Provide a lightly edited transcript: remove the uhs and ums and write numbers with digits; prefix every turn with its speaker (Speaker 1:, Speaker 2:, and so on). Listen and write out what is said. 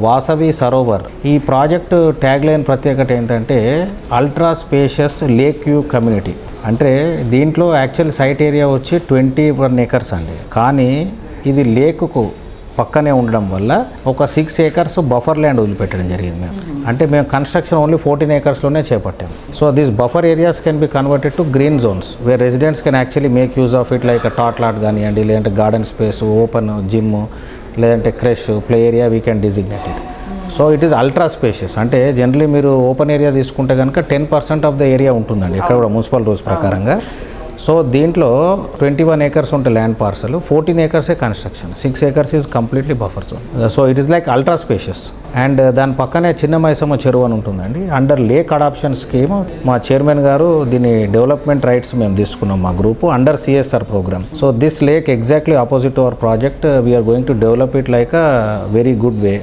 Speaker 1: వాసవి సరోవర్ ఈ project tag line ప్రత్యేకత ఏంటంటే ultra spacious lake view community. అంటే దీంట్లో యాక్చువల్ సైట్ ఏరియా వచ్చి 21 acres అండి. కానీ ఇది లేకుకు పక్కనే ఉండడం వల్ల ఒక 6 acres బఫర్ ల్యాండ్ వదిలిపెట్టడం జరిగింది మేము. అంటే మేము కన్స్ట్రక్షన్ ఓన్లీ 14 acresలోనే చేపట్టాము. So this buffer areas can be converted to green zones where residents can actually make use of it like tot lot కానివ్వండి, లేదంటే గార్డెన్ స్పేస్, ఓపెన్ జిమ్, లేదంటే creche play area we can designate it. So it is ultra spacious. అంటే generally మీరు open area తీసుకుంటే కనుక 10% of the area ఉంటుందండి ఇక్కడ కూడా మున్సిపల్ రూల్స్ ప్రకారంగా. సో దీంట్లో 21 acres ఉంటే land parcel, 14 acres construction, 6 acres is completely buffer zone. So it is like ultra spacious. And దాని పక్కనే చిన్న మైసమ్మ చెరువు అని ఉంటుందండి. అండర్ లేక్ అడాప్షన్ స్కీమ్ మా చైర్మన్ గారు దీని డెవలప్మెంట్ రైట్స్ మేము తీసుకున్నాం మా group under CSR programme. So this lake exactly opposite to our project we're going to develop it like a very good way.